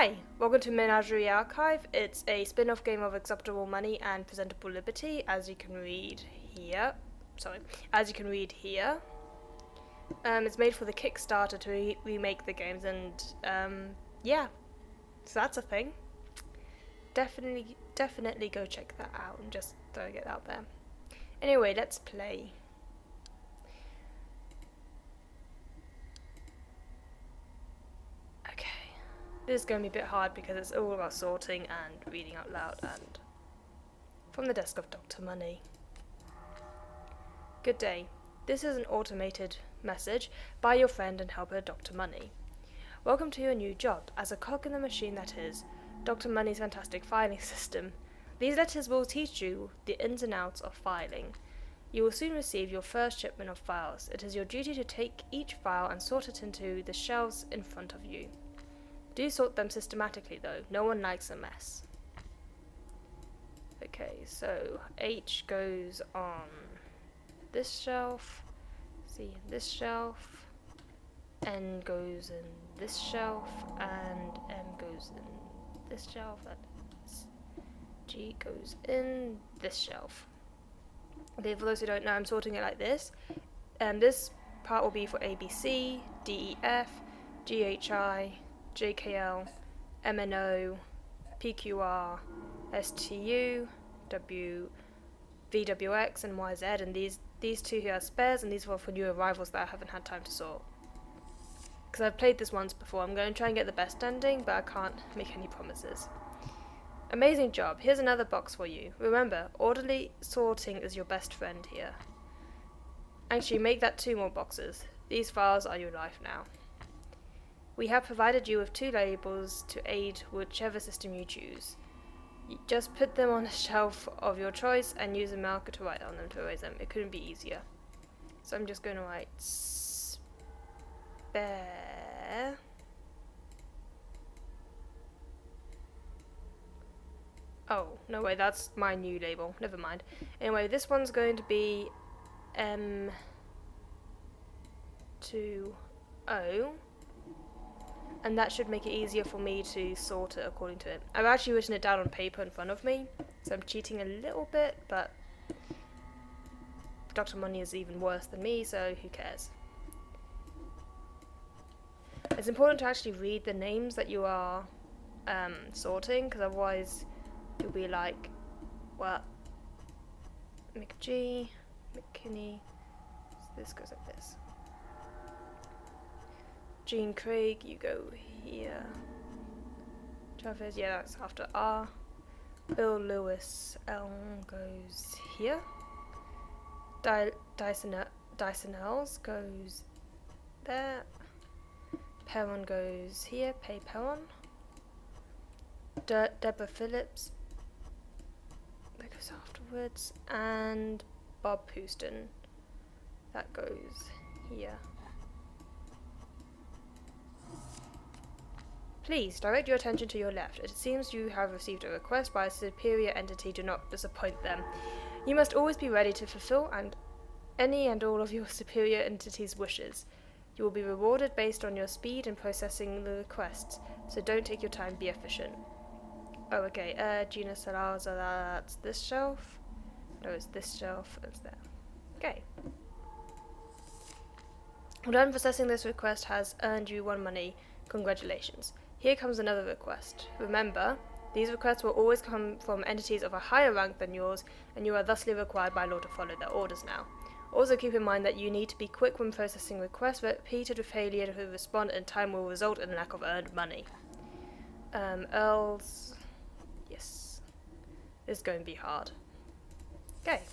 Hi, welcome to Menagerie Archive. It's a spin-off game of Acceptable Money and Presentable Liberty, as you can read here. It's made for the Kickstarter to remake the games, and yeah, so that's a thing. Definitely go check that out and just throwing it out there. Anyway, let's play. This is going to be a bit hard because it's all about sorting and reading out loud, and from the desk of Dr. Money. Good day. This is an automated message by your friend and helper Dr. Money. Welcome to your new job as a cog in the machine that is Dr. Money's fantastic filing system. These letters will teach you the ins and outs of filing. You will soon receive your first shipment of files. It is your duty to take each file and sort it into the shelves in front of you. Do sort them systematically though, no one likes a mess. Okay, so H goes on this shelf, C in this shelf, N goes in this shelf, and M goes in this shelf, and G goes in this shelf. Okay, for those who don't know, I'm sorting it like this. This part will be for ABC, DEF, GHI, JKL, MNO, PQR, STU, VWX, and YZ, and these two here are spares, and these are for new arrivals that I haven't had time to sort. Because I've played this once before, I'm going to try and get the best ending, but I can't make any promises. Amazing job, here's another box for you. Remember, orderly sorting is your best friend here. Actually, make that 2 more boxes. These files are your life now. We have provided you with 2 labels to aid whichever system you choose. You just put them on a shelf of your choice and use a marker to write on them to erase them. It couldn't be easier. So I'm just going to write spare. Oh, no way, that's my new label. Never mind. Anyway, this one's going to be M20. And that should make it easier for me to sort it according to it. I've actually written it down on paper in front of me, so I'm cheating a little bit, but Dr. Money is even worse than me, so who cares? It's important to actually read the names that you are sorting, because otherwise you'll be like, well, McG, McKinney, so this goes like this. Jean Craig, you go here. Chavez, yeah, that's after R. Bill Lewis, L goes here. Dysonells goes there. Perron goes here, Pay Perron. Deborah Phillips, that goes afterwards. And Bob Houston, that goes here. Please direct your attention to your left. It seems you have received a request by a superior entity. Do not disappoint them. You must always be ready to fulfill any and all of your superior entity's wishes. You will be rewarded based on your speed in processing the requests, so don't take your time, be efficient. Oh, okay, Gina Salazar, that's this shelf. No, it's this shelf, it's there. Okay. Well done, processing this request has earned you 1 money. Congratulations. Here comes another request. Remember, these requests will always come from entities of a higher rank than yours, and you are thusly required by law to follow their orders now. Also keep in mind that you need to be quick when processing requests. Repeated failure to respond in time will result in lack of earned money. Earls... Yes. This is going to be hard. Okay.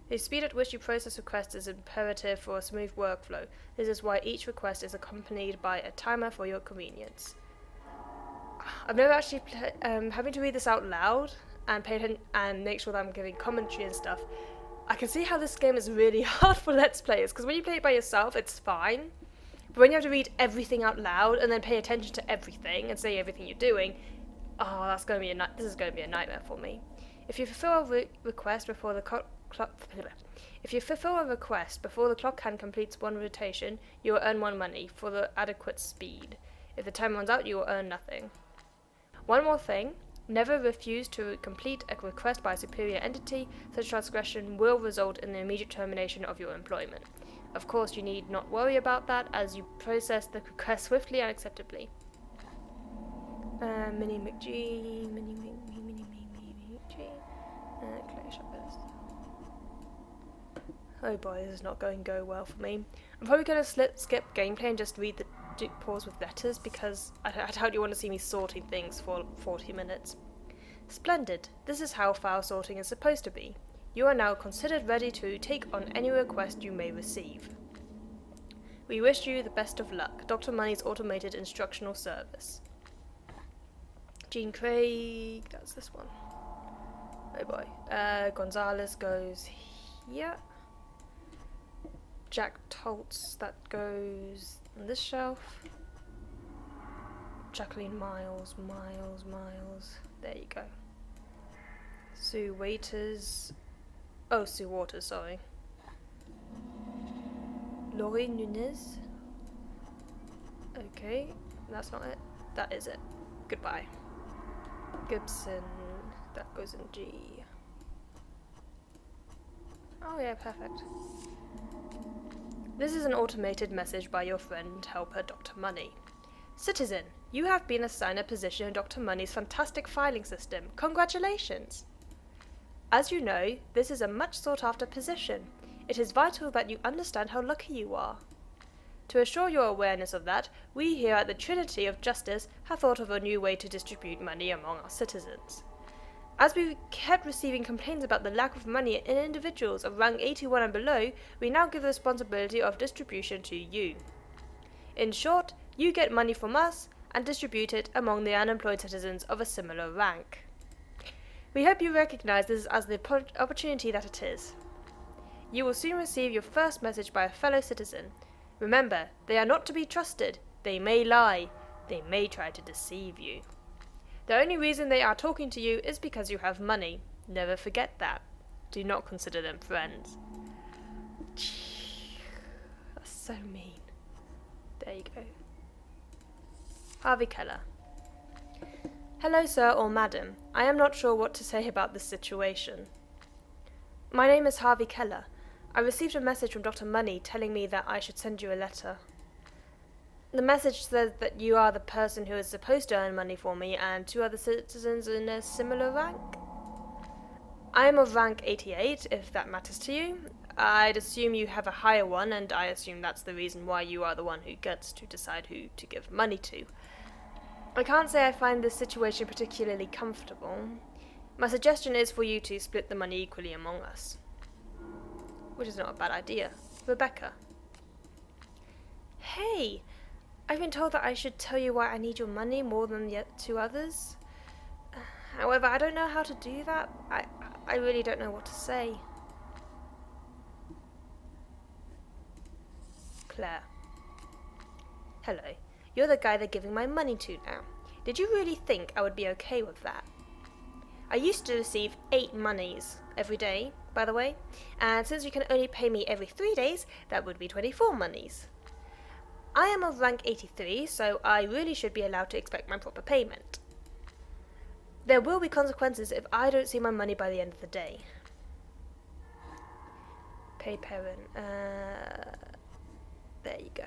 The speed at which you process requests is imperative for a smooth workflow. This is why each request is accompanied by a timer for your convenience. I've never actually having to read this out loud and pay attention and make sure that I'm giving commentary and stuff. I can see how this game is really hard for Let's Players, because when you play it by yourself, it's fine. But when you have to read everything out loud and then pay attention to everything and say everything you're doing, oh, that's going to be this is going to be a nightmare for me. If you fulfill a request before the If you fulfill a request before the clock hand completes 1 rotation, you will earn 1 money for the adequate speed. If the time runs out, you will earn nothing. One more thing. Never refuse to complete a request by a superior entity. Such transgression will result in the immediate termination of your employment. Of course, you need not worry about that as you process the request swiftly and acceptably. Menagerie. Oh boy, this is not going to go well for me. I'm probably going to skip gameplay and just read the pause with letters because I doubt you want to see me sorting things for 40 minutes. Splendid. This is how file sorting is supposed to be. You are now considered ready to take on any request you may receive. We wish you the best of luck. Dr. Money's automated instructional service. Jean Craig, that's this one. Oh boy. Gonzalez goes here. Jack Toltz, that goes on this shelf. Jacqueline Miles. There you go. Sue Waters, sorry. Laurie Nunez. Okay, that's not it. That is it. Goodbye. Gibson, that goes in G. Oh yeah, perfect. This is an automated message by your friend and helper, Dr. Money. Citizen, you have been assigned a position in Dr. Money's fantastic filing system. Congratulations! As you know, this is a much sought after position. It is vital that you understand how lucky you are. To assure your awareness of that, we here at the Trinity of Justice have thought of a new way to distribute money among our citizens. As we kept receiving complaints about the lack of money in individuals of rank 81 and below, we now give the responsibility of distribution to you. In short, you get money from us and distribute it among the unemployed citizens of a similar rank. We hope you recognize this as the opportunity that it is. You will soon receive your first message by a fellow citizen. Remember, they are not to be trusted. They may lie. They may try to deceive you. The only reason they are talking to you is because you have money. Never forget that. Do not consider them friends. That's so mean. There you go. Harvey Keller. Hello, sir or madam. I am not sure what to say about this situation. My name is Harvey Keller. I received a message from Dr. Money telling me that I should send you a letter. The message says that you are the person who is supposed to earn money for me and two other citizens in a similar rank. I am of rank 88, if that matters to you. I'd assume you have a higher one, and I assume that's the reason why you are the one who gets to decide who to give money to. I can't say I find this situation particularly comfortable. My suggestion is for you to split the money equally among us. Which is not a bad idea. Rebecca. Hey! I've been told that I should tell you why I need your money more than the two others. However, I don't know how to do that. I really don't know what to say. Claire. Hello. You're the guy they're giving my money to now. Did you really think I would be okay with that? I used to receive 8 monies every day, by the way, and since you can only pay me every 3 days, that would be 24 monies. I am of rank 83, so I really should be allowed to expect my proper payment. There will be consequences if I don't see my money by the end of the day. Pay parent. There you go.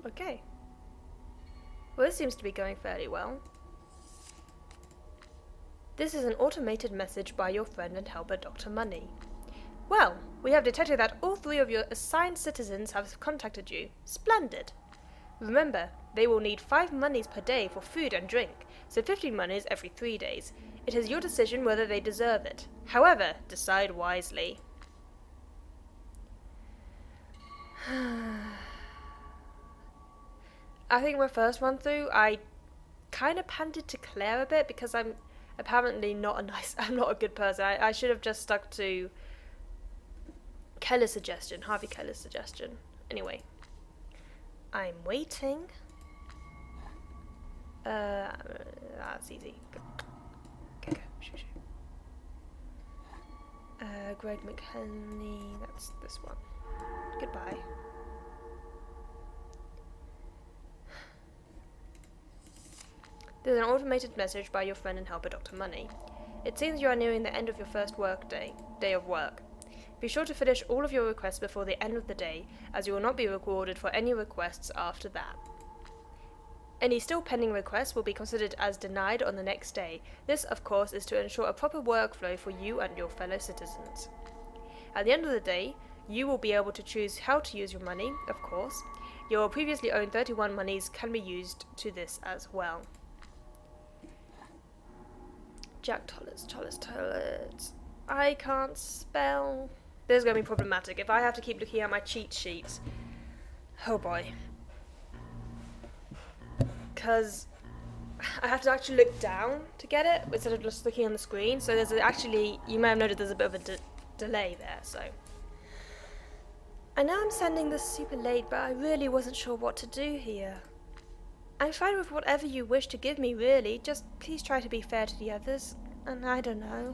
Okay. Well, this seems to be going fairly well. This is an automated message by your friend and helper, Dr. Money. Well, we have detected that all 3 of your assigned citizens have contacted you. Splendid! Remember, they will need 5 monies per day for food and drink, so 15 monies every 3 days. It is your decision whether they deserve it. However, decide wisely. I think my first run through, I kind of pandered to Claire a bit because I'm apparently not I'm not a good person. I should have just stuck to Keller's suggestion, Harvey Keller's suggestion. Anyway, I'm waiting. That's easy. Go. Okay, go. Shoot. Greg McHenley, that's this one. Goodbye. There's an automated message by your friend and helper Dr. Money. It seems you are nearing the end of your first day of work. Be sure to finish all of your requests before the end of the day, as you will not be rewarded for any requests after that. Any still pending requests will be considered as denied on the next day. This, of course, is to ensure a proper workflow for you and your fellow citizens. At the end of the day, you will be able to choose how to use your money, of course. Your previously owned 31 monies can be used to this as well. Jack Tollets. I can't spell. This is going to be problematic if I have to keep looking at my cheat sheets. Oh boy. Because I have to actually look down to get it instead of just looking on the screen. So there's actually, you may have noted there's a bit of a delay there, so. I know I'm sending this super late, but I really wasn't sure what to do here. I'm fine with whatever you wish to give me, really. Just please try to be fair to the others. And I don't know.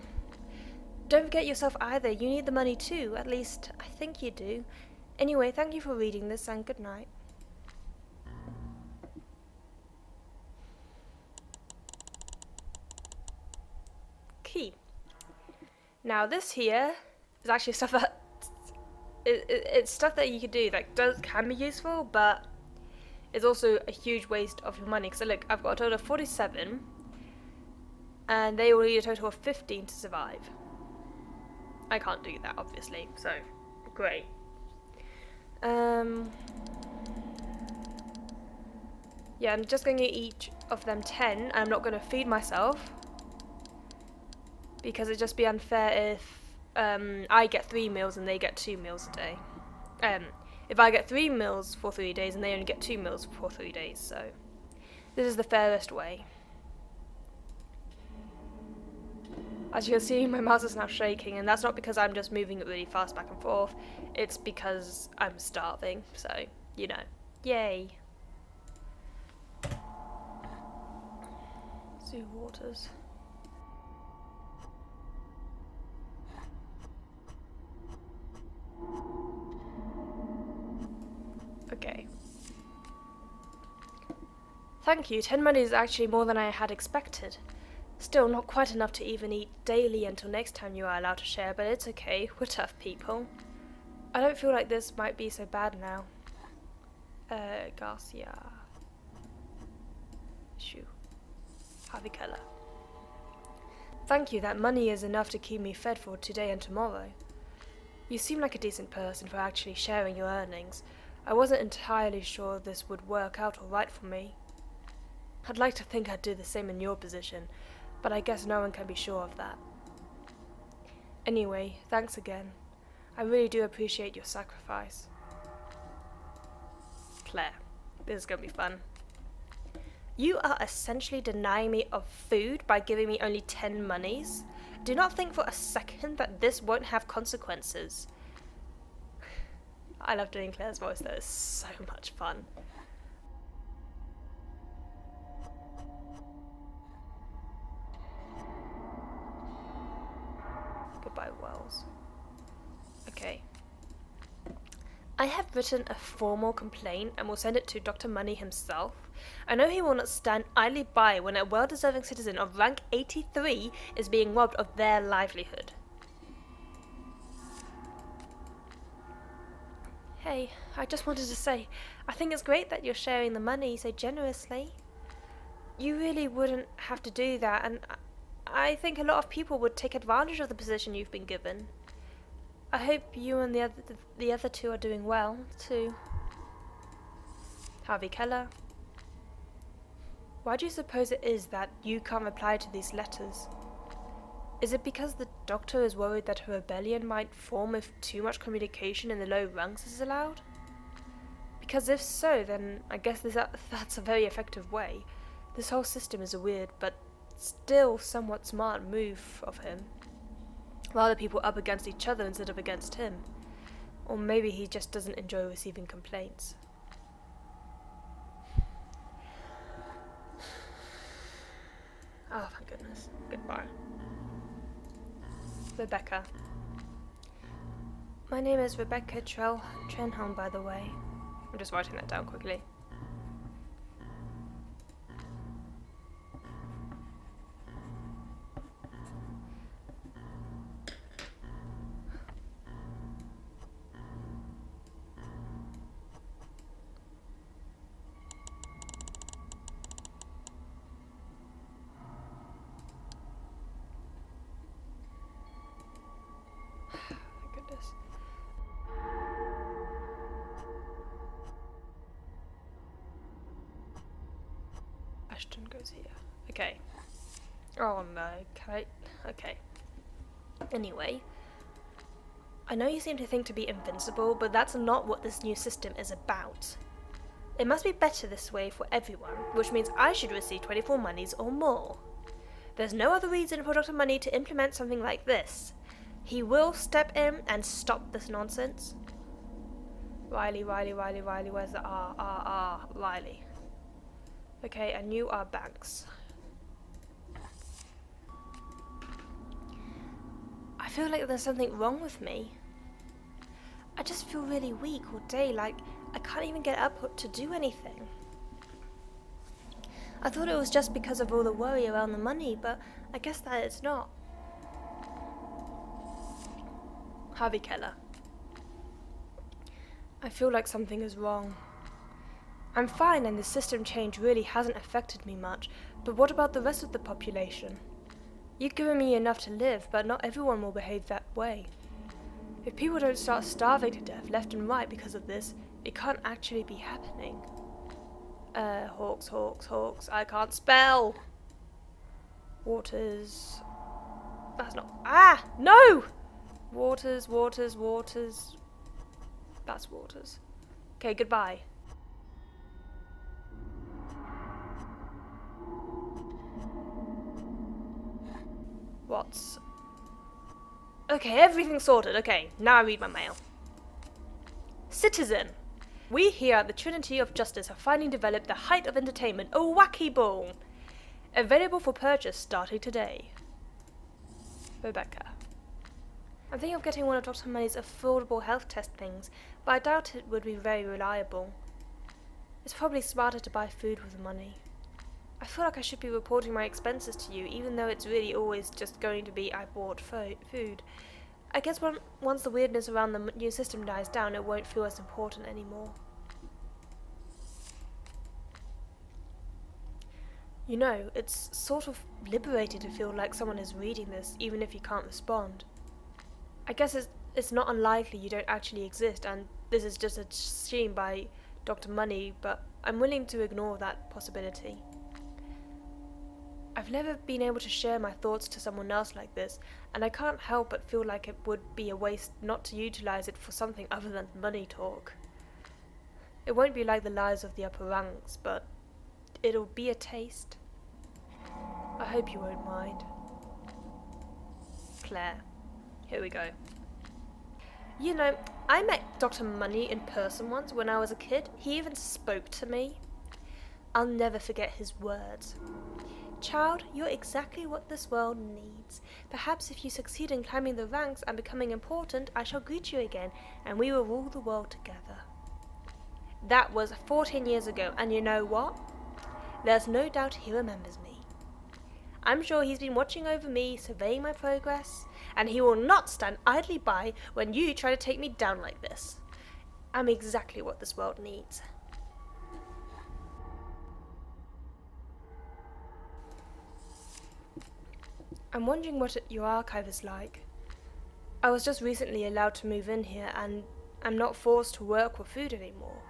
Don't forget yourself either. You need the money too. At least, I think you do. Anyway, thank you for reading this and good night. Key. Now this here is actually stuff that it's stuff that you could do that can be useful, but it's also a huge waste of your money. So look, I've got a total of 47, and they will need a total of 15 to survive. I can't do that, obviously, so great. Yeah, I'm just going to get each of them 10, and I'm not going to feed myself because it'd just be unfair if I get 3 meals and they get 2 meals a day. If I get 3 meals for 3 days and they only get 2 meals for 3 days, so this is the fairest way. As you can see, my mouse is now shaking, and that's not because I'm just moving it really fast back and forth, it's because I'm starving, so, you know, yay. Zoo waters. Okay. Thank you, 10 money is actually more than I had expected. Still not quite enough to even eat daily until next time you are allowed to share, but it's okay, we're tough people. I don't feel like this might be so bad now. Garcia. Shoo. Harvey Keller. Thank you, that money is enough to keep me fed for today and tomorrow. You seem like a decent person for actually sharing your earnings. I wasn't entirely sure this would work out alright for me. I'd like to think I'd do the same in your position, but I guess no one can be sure of that. Anyway, thanks again. I really do appreciate your sacrifice. Claire, this is going to be fun. You are essentially denying me of food by giving me only 10 monies. Do not think for a second that this won't have consequences. I love doing Claire's voice, that is so much fun. Goodbye, Wells. Okay. I have written a formal complaint and will send it to Dr. Money himself. I know he will not stand idly by when a well-deserving citizen of rank 83 is being robbed of their livelihood. Hey, I just wanted to say, I think it's great that you're sharing the money so generously. You really wouldn't have to do that, and I think a lot of people would take advantage of the position you've been given. I hope you and the other two are doing well, too. Harvey Keller. Why do you suppose it is that you can't reply to these letters? Is it because the doctor is worried that a rebellion might form if too much communication in the low ranks is allowed? Because if so, then I guess that's a very effective way. This whole system is a weird, but still somewhat smart move of him. Rather people up against each other instead of against him. Or maybe he just doesn't enjoy receiving complaints. Oh, thank goodness. Goodbye. Rebecca. My name is Rebecca Trenholm, by the way. I'm just writing that down quickly. goes here. Okay. Oh no, okay. Anyway, I know you seem to think to be invincible, but that's not what this new system is about. It must be better this way for everyone, which means I should receive 24 monies or more. There's no other reason for Dr. Money to implement something like this. He will step in and stop this nonsense. Riley, where's the R, Riley. Okay, and you are Banks. I feel like there's something wrong with me. I just feel really weak all day, like I can't even get up to do anything. I thought it was just because of all the worry around the money, but I guess that it's not. Harvey Keller. I feel like something is wrong. I'm fine and the system change really hasn't affected me much, but what about the rest of the population? You've given me enough to live, but not everyone will behave that way. If people don't start starving to death left and right because of this, it can't actually be happening. Hawks, I can't spell! Waters... That's not... No! Waters... That's Waters. Okay, goodbye. What's... Okay, everything's sorted. Okay, now I read my mail. Citizen! We here at the Trinity of Justice have finally developed the height of entertainment, a wacky ball! Available for purchase starting today. Rebecca. I'm thinking of getting one of Dr. Money's affordable health test things, but I doubt it would be very reliable. It's probably smarter to buy food with the money. I feel like I should be reporting my expenses to you, even though it's really always just going to be I bought food. I guess once the weirdness around the new system dies down, it won't feel as important anymore. You know, it's sort of liberating to feel like someone is reading this, even if you can't respond. I guess it's not unlikely you don't actually exist, and this is just a scheme by Dr. Money, but I'm willing to ignore that possibility. I've never been able to share my thoughts to someone else like this, and I can't help but feel like it would be a waste not to utilize it for something other than money talk. It won't be like the lives of the upper ranks, but it'll be a taste. I hope you won't mind. Claire. Here we go. You know, I met Dr. Money in person once when I was a kid. He even spoke to me. I'll never forget his words. Child, you're exactly what this world needs. Perhaps if you succeed in climbing the ranks and becoming important, I shall greet you again, and we will rule the world together. That was 14 years ago, and you know what? There's no doubt he remembers me. I'm sure he's been watching over me, surveying my progress, and he will not stand idly by when you try to take me down like this. I'm exactly what this world needs. I'm wondering what your archive is like. I was just recently allowed to move in here, and I'm not forced to work or food anymore.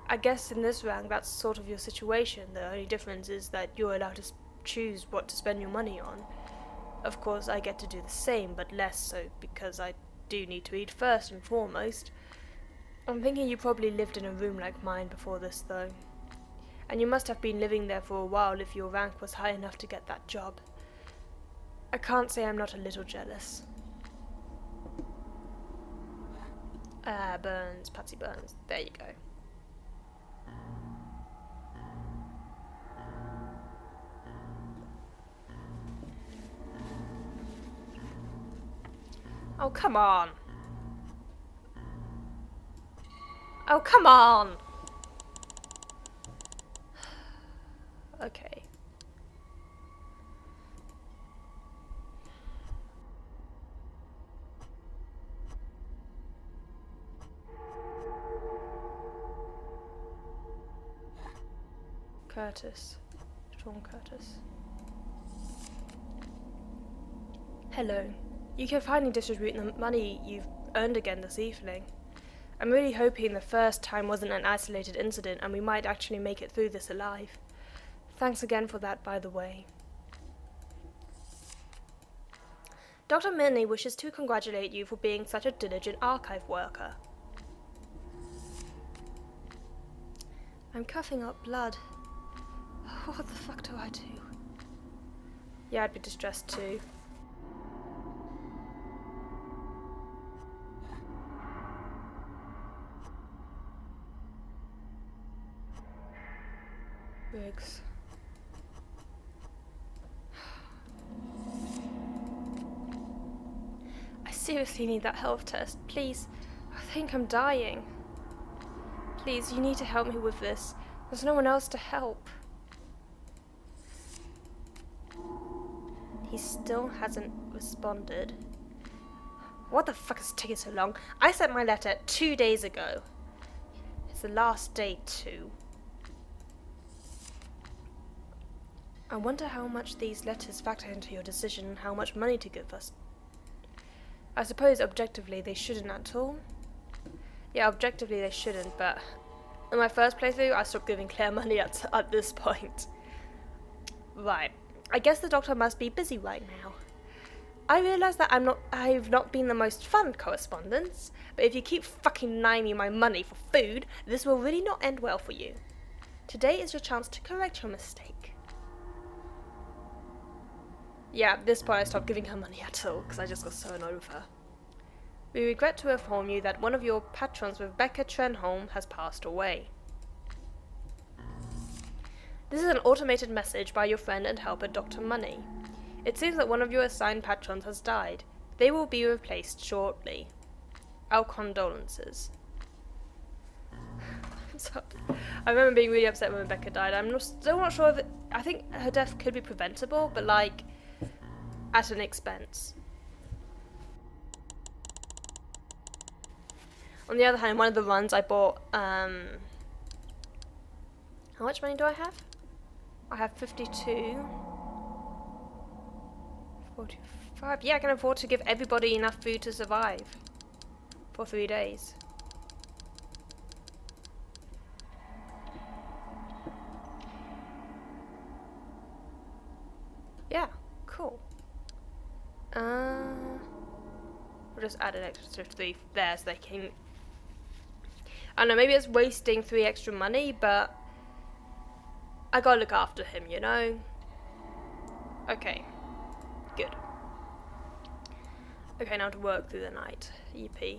I guess in this rank that's sort of your situation. The only difference is that you're allowed to choose what to spend your money on. Of course I get to do the same, but less so, because I do need to eat first and foremost. I'm thinking you probably lived in a room like mine before this though. And you must have been living there for a while if your rank was high enough to get that job. I can't say I'm not a little jealous. Burns, Patsy Burns. There you go. Oh, come on. Oh, come on. Okay. Curtis. Sean Curtis. Hello. You can finally distribute the money you've earned again this evening. I'm really hoping the first time wasn't an isolated incident and we might actually make it through this alive. Thanks again for that, by the way. Dr. Minley wishes to congratulate you for being such a diligent archive worker. I'm coughing up blood. What the fuck do I do? Yeah, I'd be distressed too. Riggs. I seriously need that health test. Please. I think I'm dying. Please, you need to help me with this. There's no one else to help. He still hasn't responded. What the fuck is taking so long? I sent my letter 2 days ago. It's the last day too. I wonder how much these letters factor into your decision and how much money to give us. I suppose objectively they shouldn't at all. Yeah, objectively they shouldn't, but in my first playthrough I stopped giving Claire money at this point. Right. I guess the doctor must be busy right now. I realise that I've not been the most fun correspondence, but if you keep fucking denying me my money for food, this will really not end well for you. Today is your chance to correct your mistake. Yeah, at this point I stopped giving her money at all, because I just got so annoyed with her. We regret to inform you that one of your patrons, Rebecca Trenholm, has passed away. This is an automated message by your friend and helper, Dr. Money. It seems that one of your assigned patrons has died. They will be replaced shortly. Our condolences. I remember being really upset when Rebecca died. I'm still not sure if I think her death could be preventable, but like at an expense. On the other hand, one of the runs I bought, how much money do I have? I have 52. 45. Yeah, I can afford to give everybody enough food to survive for 3 days. Yeah, cool. We'll just add an extra 3 there so they can... I don't know, maybe it's wasting 3 extra money, but I gotta look after him, you know? Okay. Good. Okay, now to work through the night. Yippee.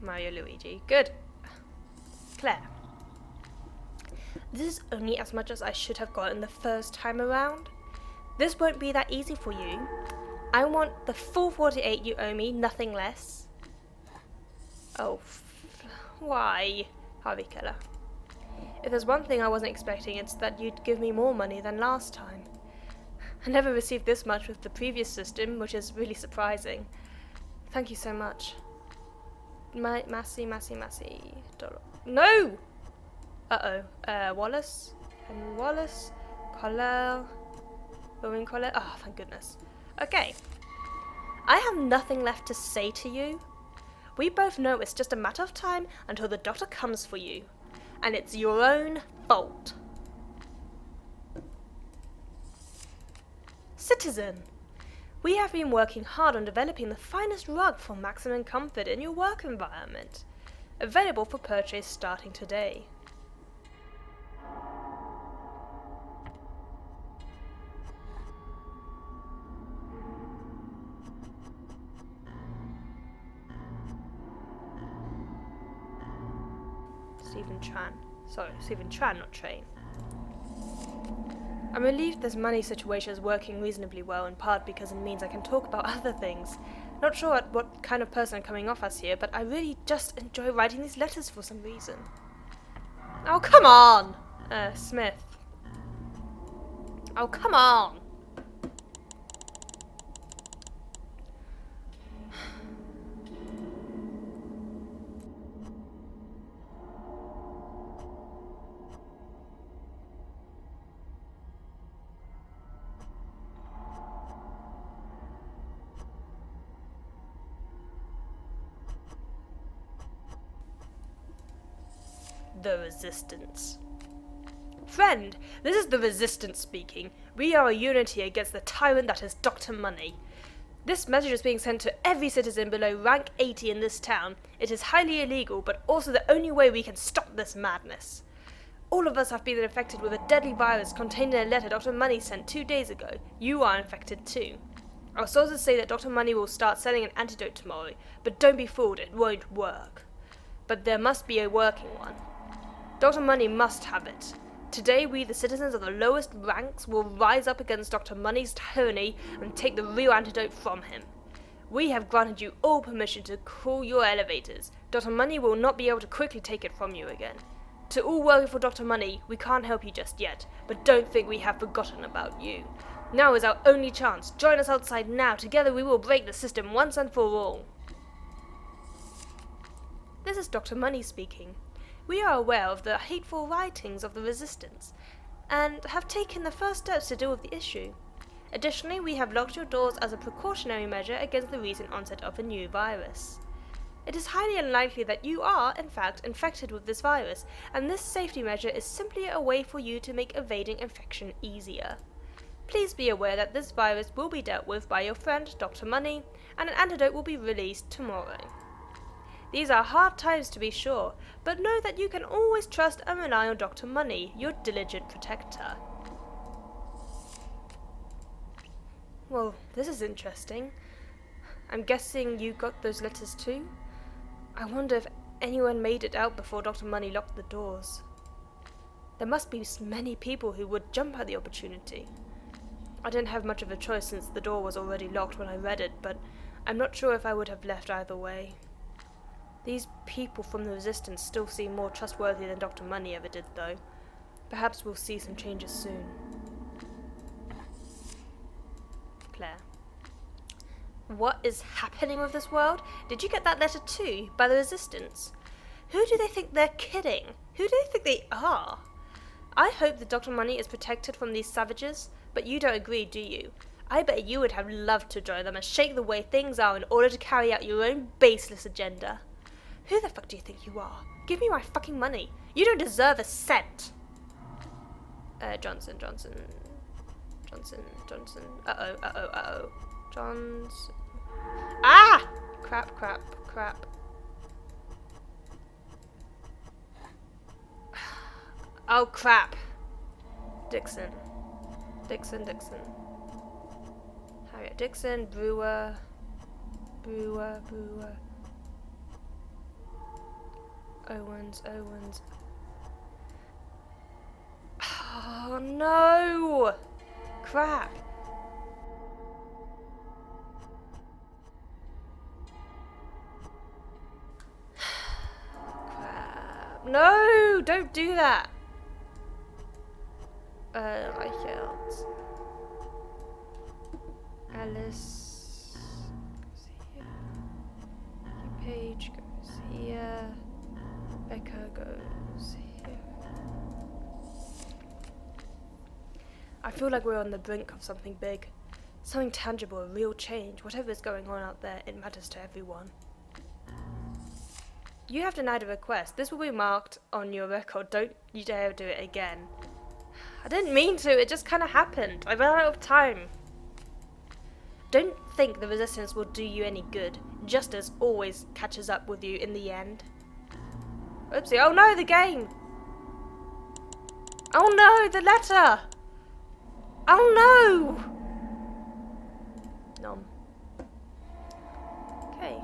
Mario Luigi. Good. Claire. This is only as much as I should have gotten the first time around. This won't be that easy for you. I want the full 48 you owe me, nothing less. Oh, why? Harvey Keller. If there's one thing I wasn't expecting, it's that you'd give me more money than last time. I never received this much with the previous system, which is really surprising. Thank you so much. Massey. No! Uh-oh. Wallace? Henry Wallace? Collell? Owen Collell? Oh, thank goodness. Okay. I have nothing left to say to you. We both know it's just a matter of time until the doctor comes for you. And it's your own fault. Citizen, we have been working hard on developing the finest rug for maximum comfort in your work environment. Available for purchase starting today. Stephen Tran. Sorry, Stephen Tran, not Train. I'm relieved this money situation is working reasonably well, in part because it means I can talk about other things. Not sure what kind of person I'm coming off as here, but I really just enjoy writing these letters for some reason. Oh, come on! Smith. Oh, come on! the Resistance. Friend, this is the Resistance speaking. We are a unity against the tyrant that is Dr. Money. This message is being sent to every citizen below rank 80 in this town. It is highly illegal, but also the only way we can stop this madness. All of us have been infected with a deadly virus contained in a letter Dr. Money sent 2 days ago. You are infected too. Our sources say that Dr. Money will start selling an antidote tomorrow, but don't be fooled, it won't work. But there must be a working one. Dr. Money must have it. Today we, the citizens of the lowest ranks, will rise up against Dr. Money's tyranny and take the real antidote from him. We have granted you all permission to call your elevators. Dr. Money will not be able to quickly take it from you again. To all working for Dr. Money, we can't help you just yet, but don't think we have forgotten about you. Now is our only chance. Join us outside now. Together we will break the system once and for all. This is Dr. Money speaking. We are aware of the hateful writings of the Resistance, and have taken the first steps to deal with the issue. Additionally, we have locked your doors as a precautionary measure against the recent onset of a new virus. It is highly unlikely that you are, in fact, infected with this virus, and this safety measure is simply a way for you to make evading infection easier. Please be aware that this virus will be dealt with by your friend, Dr. Money, and an antidote will be released tomorrow. These are hard times to be sure, but know that you can always trust and rely on Dr. Money, your diligent protector. Well, this is interesting. I'm guessing you got those letters too? I wonder if anyone made it out before Dr. Money locked the doors. There must be many people who would jump at the opportunity. I didn't have much of a choice since the door was already locked when I read it, but I'm not sure if I would have left either way. These people from the Resistance still seem more trustworthy than Dr. Money ever did, though. Perhaps we'll see some changes soon. Claire. What is happening with this world? Did you get that letter too, by the Resistance? Who do they think they're kidding? Who do they think they are? I hope that Dr. Money is protected from these savages, but you don't agree, do you? I bet you would have loved to join them and shake the way things are in order to carry out your own baseless agenda. Who the fuck do you think you are? Give me my fucking money. You don't deserve a cent. Johnson. Uh-oh. Johnson. Ah! Crap. Oh, crap. Dixon. Harriet Dixon, Brewer. Owens. Oh, no! Crap. Crap. No! Don't do that! Reichelt. Alice goes here. Page goes here. Becca goes here. I feel like we're on the brink of something big. Something tangible, a real change. Whatever is going on out there, it matters to everyone. You have denied a request. This will be marked on your record. Don't you dare do it again. I didn't mean to, it just kind of happened. I ran out of time. Don't think the Resistance will do you any good. Justice always catches up with you in the end. Oopsie. Oh no, the game! Oh no, the letter! Oh no! Nom. Okay.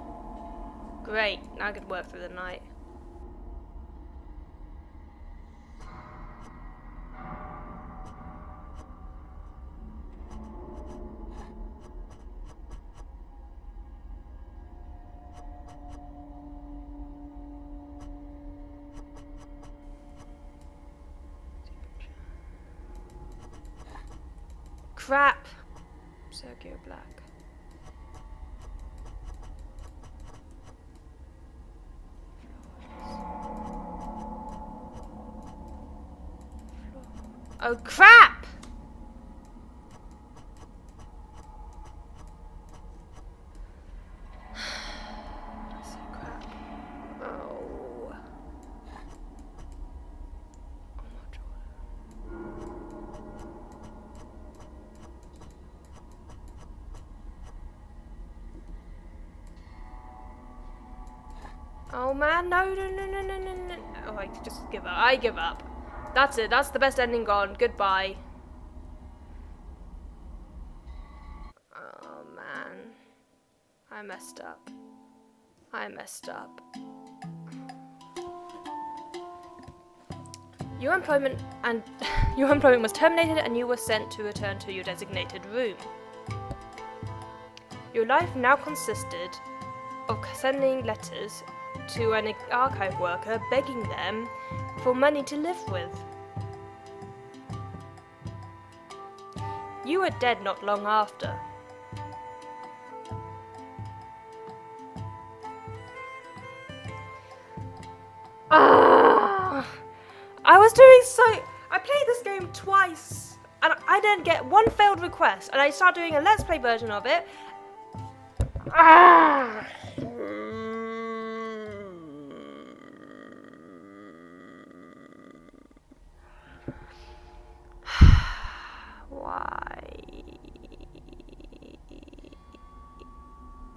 Great, now I can work through the night. Crap! Sergio Black. Oh crap! That's so crap. Oh. Oh man, no, no, no, no, no, no, no. Oh, I just give up. I give up. That's it. That's the best ending gone. Goodbye. Oh man. I messed up. I messed up. Your employment was terminated and you were sent to return to your designated room. Your life now consisted of sending letters to an archive worker begging them for money to live with. You were dead not long after. I played this game twice and I didn't get one failed request and I started doing a let's play version of it. Why?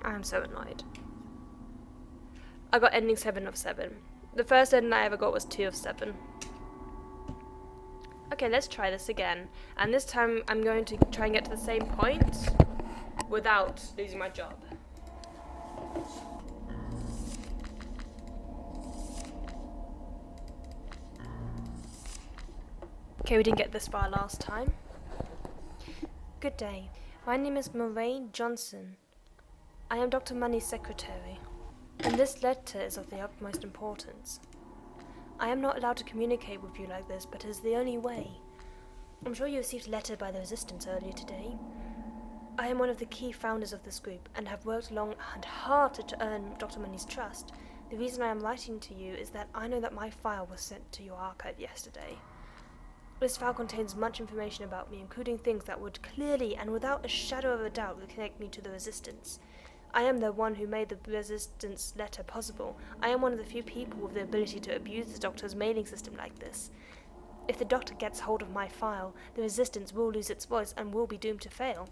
I'm so annoyed. I got ending 7 of 7. The first ending I ever got was 2 of 7. Okay, let's try this again. And this time I'm going to try and get to the same point without losing my job. Okay, we didn't get this far last time. Good day. My name is Menagerie Johnson. I am Dr. Money's secretary, and this letter is of the utmost importance. I am not allowed to communicate with you like this, but it is the only way. I'm sure you received a letter by the Resistance earlier today. I am one of the key founders of this group, and have worked long and hard to earn Dr. Money's trust. The reason I am writing to you is that I know that my file was sent to your archive yesterday. This file contains much information about me, including things that would clearly and without a shadow of a doubt connect me to the Resistance. I am the one who made the Resistance letter possible. I am one of the few people with the ability to abuse the Doctor's mailing system like this. If the Doctor gets hold of my file, the Resistance will lose its voice and will be doomed to fail.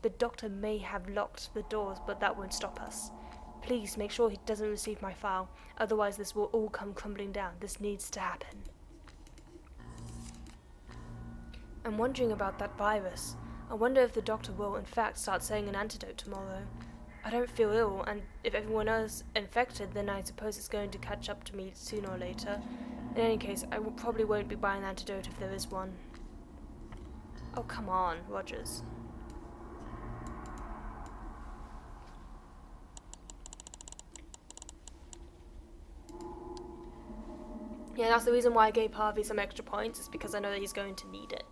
The Doctor may have locked the doors, but that won't stop us. Please make sure he doesn't receive my file, otherwise this will all come crumbling down. This needs to happen. I'm wondering about that virus. I wonder if the Doctor will, in fact, start saying an antidote tomorrow. I don't feel ill, and if everyone else is infected, then I suppose it's going to catch up to me sooner or later. In any case, I probably won't be buying an antidote if there is one. Oh, come on, Rogers. Yeah, that's the reason why I gave Harvey some extra points, is because I know that he's going to need it.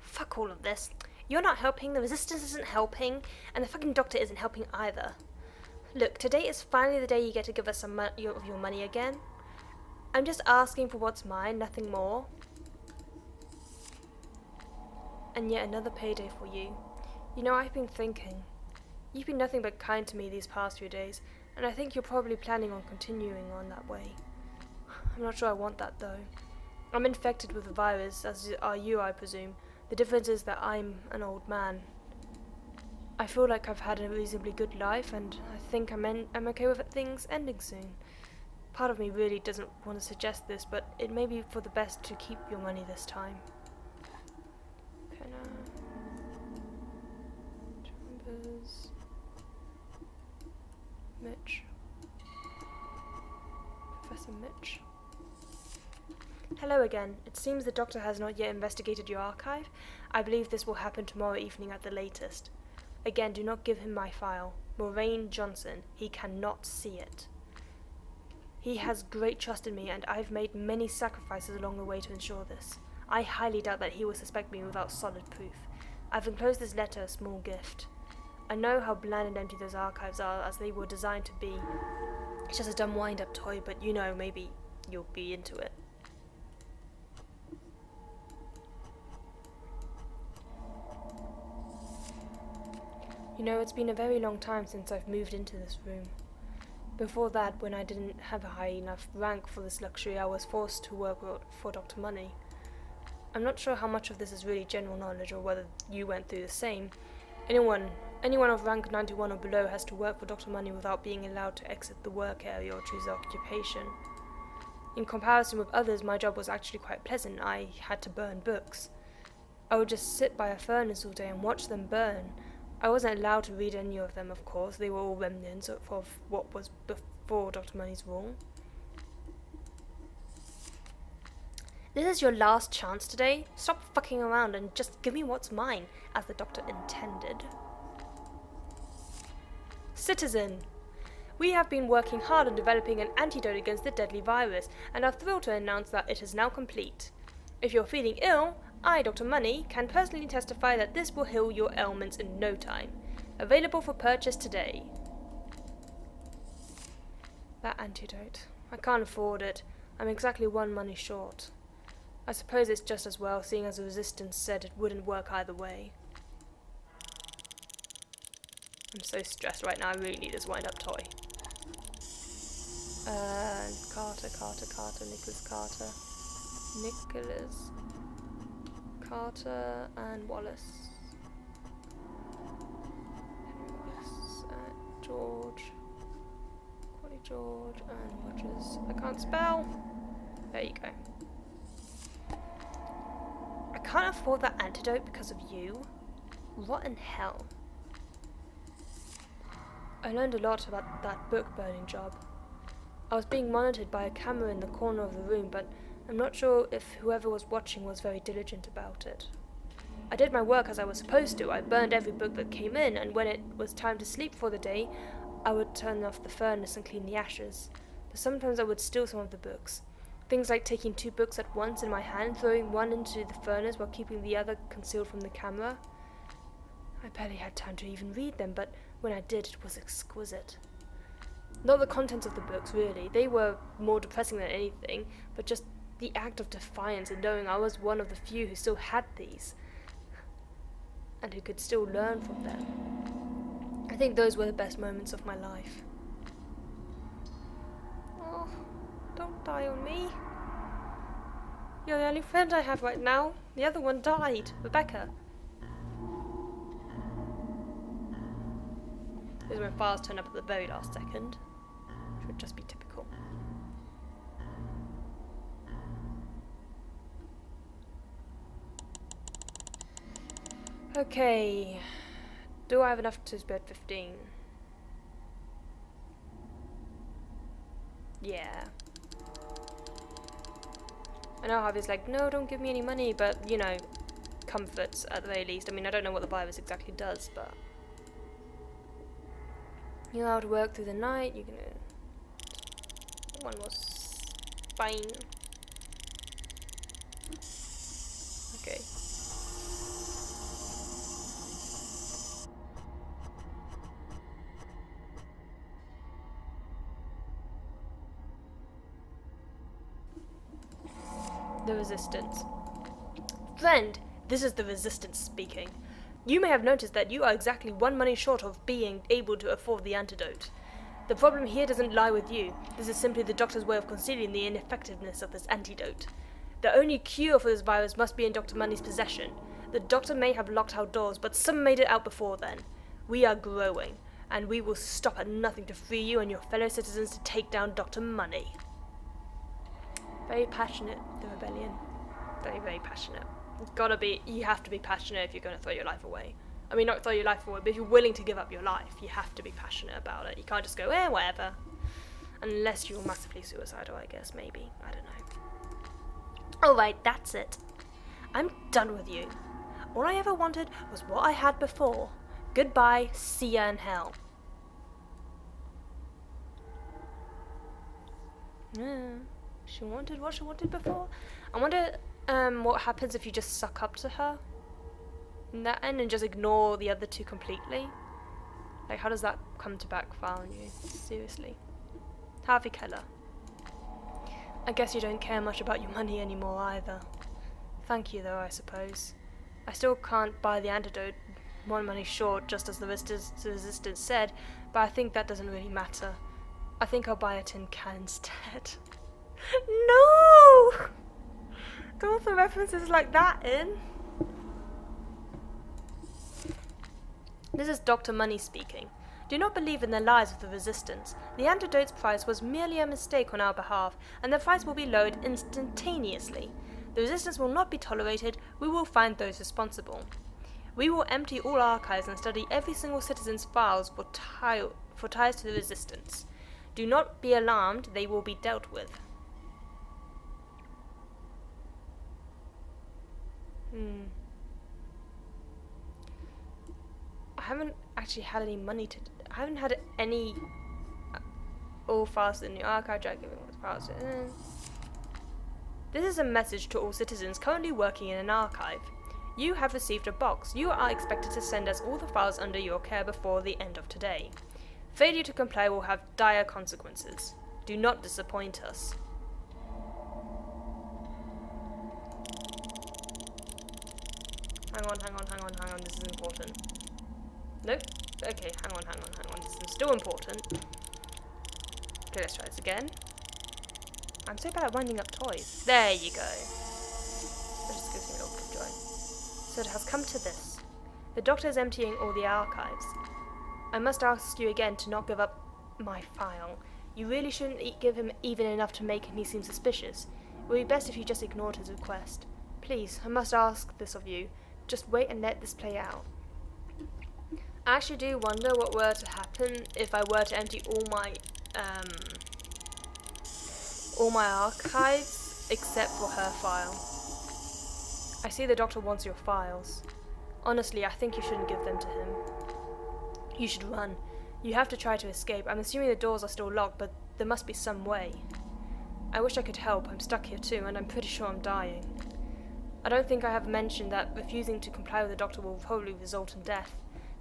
Fuck all of this. You're not helping, the Resistance isn't helping, and the fucking Doctor isn't helping either. Look, today is finally the day you get to give us some of your money again. I'm just asking for what's mine, nothing more. And yet another payday for you. You know, I've been thinking. You've been nothing but kind to me these past few days, and I think you're probably planning on continuing on that way. I'm not sure I want that, though. I'm infected with the virus, as are you, I presume. The difference is that I'm an old man. I feel like I've had a reasonably good life, and I think I'm okay with things ending soon. Part of me really doesn't want to suggest this, but it may be for the best to keep your money this time. Chambers. Mitch. Professor Mitch. Hello again. It seems the Doctor has not yet investigated your archive. I believe this will happen tomorrow evening at the latest. Again, do not give him my file. Menagerie Johnson. He cannot see it. He has great trust in me, and I've made many sacrifices along the way to ensure this. I highly doubt that he will suspect me without solid proof. I've enclosed this letter a small gift. I know how bland and empty those archives are, as they were designed to be. It's just a dumb wind-up toy, but you know, maybe you'll be into it. You know, it's been a very long time since I've moved into this room. Before that, when I didn't have a high enough rank for this luxury, I was forced to work for Dr. Money. I'm not sure how much of this is really general knowledge or whether you went through the same. Anyone of rank 91 or below has to work for Dr. Money without being allowed to exit the work area or choose occupation. In comparison with others, my job was actually quite pleasant. I had to burn books. I would just sit by a furnace all day and watch them burn. I wasn't allowed to read any of them, of course. They were all remnants of what was before Dr. Money's rule. This is your last chance today. Stop fucking around and just give me what's mine, as the doctor intended. Citizen, we have been working hard on developing an antidote against the deadly virus, and are thrilled to announce that it is now complete. If you're feeling ill, I, Dr. Money, can personally testify that this will heal your ailments in no time. Available for purchase today. That antidote. I can't afford it. I'm exactly 1 money short. I suppose it's just as well, seeing as the Resistance said it wouldn't work either way. I'm so stressed right now, I really need this wind-up toy. Carter, Nicholas Carter and Wallace. Henry Wallace, George, Quality George and Rogers. I can't spell. There you go. I can't afford that antidote because of you. What in hell? I learned a lot about that book burning job. I was being monitored by a camera in the corner of the room, but I'm not sure if whoever was watching was very diligent about it. I did my work as I was supposed to. I burned every book that came in, and when it was time to sleep for the day, I would turn off the furnace and clean the ashes. But sometimes I would steal some of the books. Things like taking 2 books at once in my hand, throwing one into the furnace while keeping the other concealed from the camera. I barely had time to even read them, but when I did, it was exquisite. Not the contents of the books, really. They were more depressing than anything, but just the act of defiance and knowing I was one of the few who still had these, and who could still learn from them. I think those were the best moments of my life. Oh, don't die on me. You're the only friend I have right now. The other one died. Rebecca. This is when files turn up at the very last second, which would just be typical. Okay, do I have enough to spend 15? Yeah. I know Harvey's like, no, don't give me any money, but, you know, comforts at the very least. I mean, I don't know what the virus exactly does, but... You're allowed to work through the night, you're gonna... One was fine. Okay. The Resistance. Friend, this is the Resistance speaking. You may have noticed that you are exactly 1 money short of being able to afford the antidote. The problem here doesn't lie with you. This is simply the doctor's way of concealing the ineffectiveness of this antidote. The only cure for this virus must be in Dr. Money's possession. The doctor may have locked our doors, but some made it out before then. We are growing, and we will stop at nothing to free you and your fellow citizens to take down Dr. Money. Very passionate, the rebellion. Very, very passionate. You have to be passionate if you're going to throw your life away. I mean, not throw your life away, but if you're willing to give up your life, you have to be passionate about it. You can't just go, whatever. Unless you're massively suicidal, I guess, maybe. I don't know. Alright, that's it. I'm done with you. All I ever wanted was what I had before. Goodbye, see ya in hell. Yeah, she wanted what she wanted before. I wonder what happens if you just suck up to her in that end and just ignore the other 2 completely. Like, how does that come to backfire on you? Seriously. Harvey Keller. I guess you don't care much about your money anymore either. Thank you though, I suppose. I still can't buy the antidote One money short, just as the resistance said, but I think that doesn't really matter. I think I'll buy a tin can instead. No! Don't put references like that in. This is Dr. Money speaking. Do not believe in the lies of the resistance. The antidote's price was merely a mistake on our behalf, and the price will be lowered instantaneously. The resistance will not be tolerated. We will find those responsible. We will empty all archives and study every single citizen's files for ties to the resistance. Do not be alarmed, they will be dealt with. I haven't actually had any money to... I haven't had any... all files in the archive, try giving all the files in. This is a message to all citizens currently working in an archive. You have received a box. You are expected to send us all the files under your care before the end of today. Failure to comply will have dire consequences. Do not disappoint us. Hang on, this is important. Nope. Okay, hang on, this is still important. Okay, let's try this again. I'm so bad at winding up toys. There you go. That just gives me a little joy. So it has come to this. The doctor is emptying all the archives. I must ask you again to not give up my file. You really shouldn't give him even enough to make me seem suspicious. It would be best if you just ignored his request. Please, I must ask this of you. Just wait and let this play out. I actually do wonder what were to happen if I were to empty all my archives except for her file. I see the doctor wants your files. Honestly, I think you shouldn't give them to him. You should run. You have to try to escape. I'm assuming the doors are still locked, but there must be some way. I wish I could help. I'm stuck here too, and I'm pretty sure I'm dying. I don't think I have mentioned that refusing to comply with the doctor will probably result in death.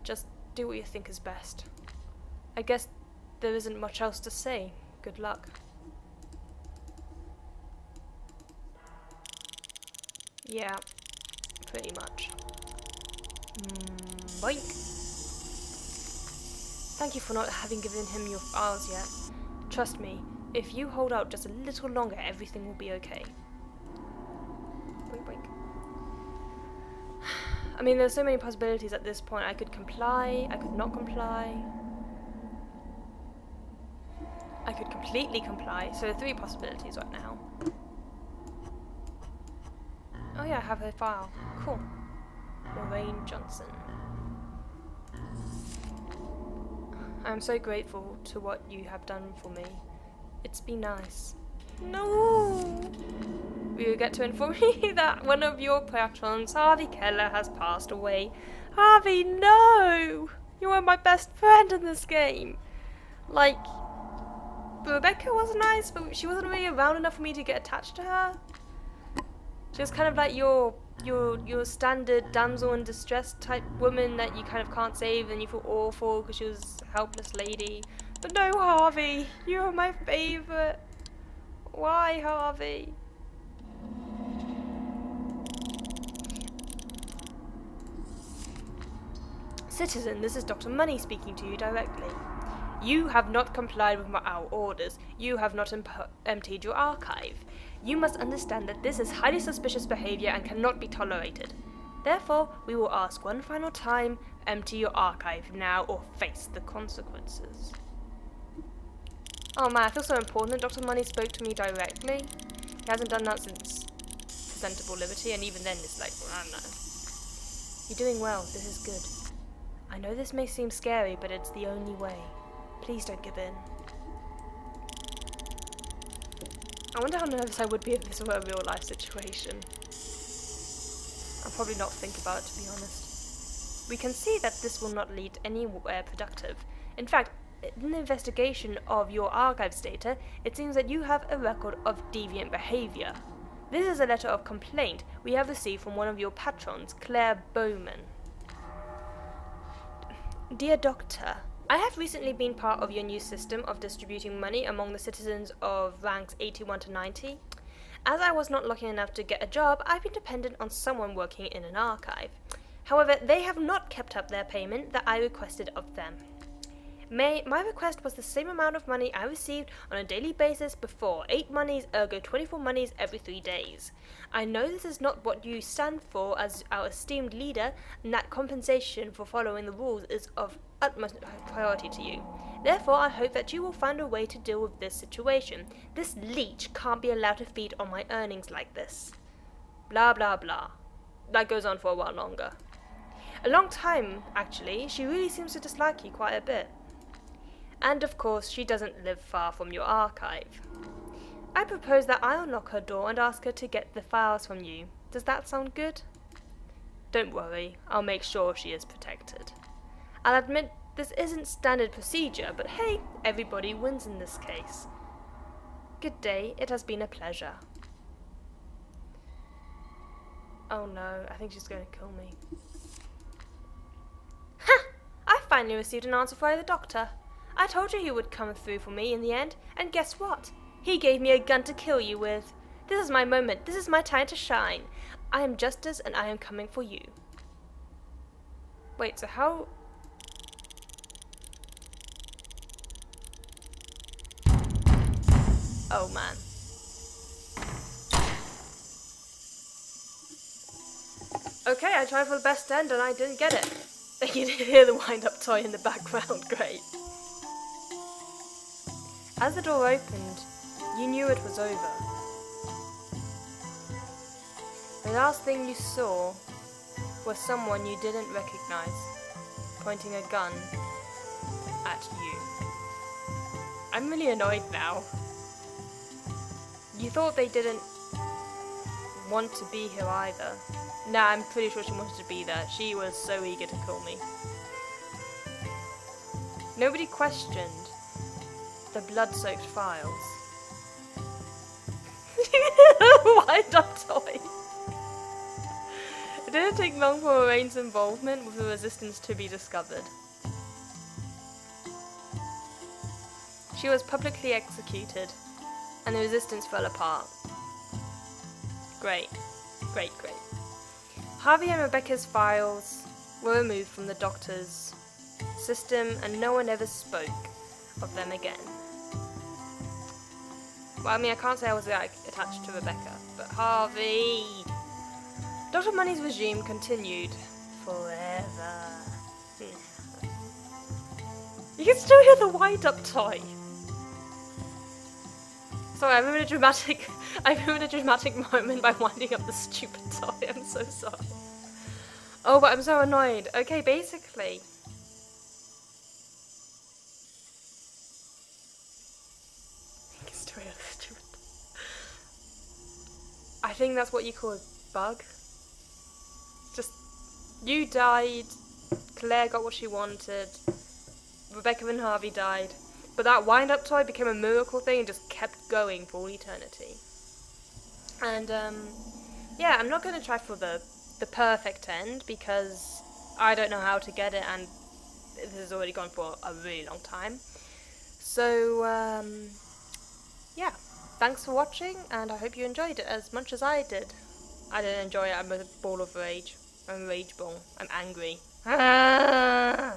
Just do what you think is best. I guess there isn't much else to say. Good luck. Yeah, pretty much. Boink. Thank you for not having given him your files yet. Trust me, if you hold out just a little longer, everything will be okay. Boink, boink. I mean, there's so many possibilities at this point. I could comply, I could not comply. I could completely comply, so there are 3 possibilities right now. Oh yeah, I have her file. Cool. Lorraine Johnson. I'm so grateful to what you have done for me. It's been nice. No! We regret to inform you that one of your patrons, Harvey Keller, has passed away. Harvey, no! You were my best friend in this game. Like, Rebecca was nice, but she wasn't really around enough for me to get attached to her. She was kind of like your standard damsel in distress type woman that you kind of can't save and you feel awful because she was a helpless lady. But no, Harvey, you are my favourite. Why, Harvey? Citizen, this is Dr. Money speaking to you directly. You have not complied with our orders. You have not emptied your archive. You must understand that this is highly suspicious behavior and cannot be tolerated. Therefore, we will ask one final time, empty your archive now or face the consequences. Oh man, I feel so important that Dr. Money spoke to me directly. He hasn't done that since Presentable Liberty, and even then it's like, well, I don't know. You're doing well, this is good. I know this may seem scary, but it's the only way. Please don't give in. I wonder how nervous I would be if this were a real life situation. I'll probably not think about it, to be honest. We can see that this will not lead anywhere productive. In fact, in the investigation of your archives data, it seems that you have a record of deviant behavior. This is a letter of complaint we have received from one of your patrons, Claire Bowman. Dear Doctor, I have recently been part of your new system of distributing money among the citizens of ranks 81 to 90. As I was not lucky enough to get a job, I've been dependent on someone working in an archive. However, they have not kept up their payment that I requested of them. My request was the same amount of money I received on a daily basis before, 8 monies, ergo 24 monies every 3 days. I know this is not what you stand for as our esteemed leader, and that compensation for following the rules is of utmost priority to you. Therefore, I hope that you will find a way to deal with this situation. This leech can't be allowed to feed on my earnings like this. Blah blah blah. That goes on for a while longer. A long time, actually. She really seems to dislike you quite a bit. And of course, she doesn't live far from your archive. I propose that I unlock her door and ask her to get the files from you. Does that sound good? Don't worry, I'll make sure she is protected. I'll admit this isn't standard procedure, but hey, everybody wins in this case. Good day, it has been a pleasure. Oh no, I think she's going to kill me. Ha! I finally received an answer via the doctor. I told you he would come through for me in the end, and guess what? He gave me a gun to kill you with. This is my moment. This is my time to shine. I am justice, and I am coming for you. Wait, so how... Oh, man. Okay, I tried for the best end, and I didn't get it. You didn't hear the wind-up toy in the background. Great. As the door opened, you knew it was over. The last thing you saw was someone you didn't recognize, pointing a gun at you. I'm really annoyed now. You thought they didn't want to be here either. Nah, I'm pretty sure she wanted to be there. She was so eager to kill me. Nobody questioned the blood-soaked files. Wind-up toy. It didn't take long for Lorraine's involvement with the resistance to be discovered. She was publicly executed, and the resistance fell apart. Great. Great, great. Harvey and Rebecca's files were removed from the doctor's system, and no one ever spoke of them again. Well, I mean, I can't say I was like attached to Rebecca, but Harvey! Dr. Money's regime continued forever. You can still hear the wind-up toy! Sorry, I ruined a dramatic moment by winding up the stupid toy. I'm so sorry. Oh, but I'm so annoyed. Okay, basically. I think that's what you call a bug. Just, you died, Claire got what she wanted, Rebecca and Harvey died. But that wind-up toy became a miracle thing and just kept going for all eternity. And, yeah, I'm not going to try for the perfect end, because I don't know how to get it, and this has already gone for a really long time. So, yeah. Thanks for watching, and I hope you enjoyed it as much as I did. I didn't enjoy it, I'm a ball of rage. I'm a rage ball. I'm angry. Ah!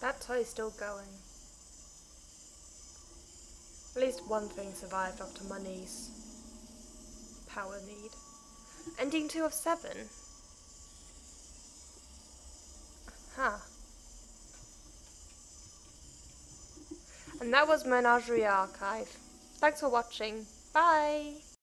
That toy's still going. At least one thing survived Dr. Money's power need. Ending 2 of 7. Huh. And that was Menagerie Archive. Thanks for watching. Bye!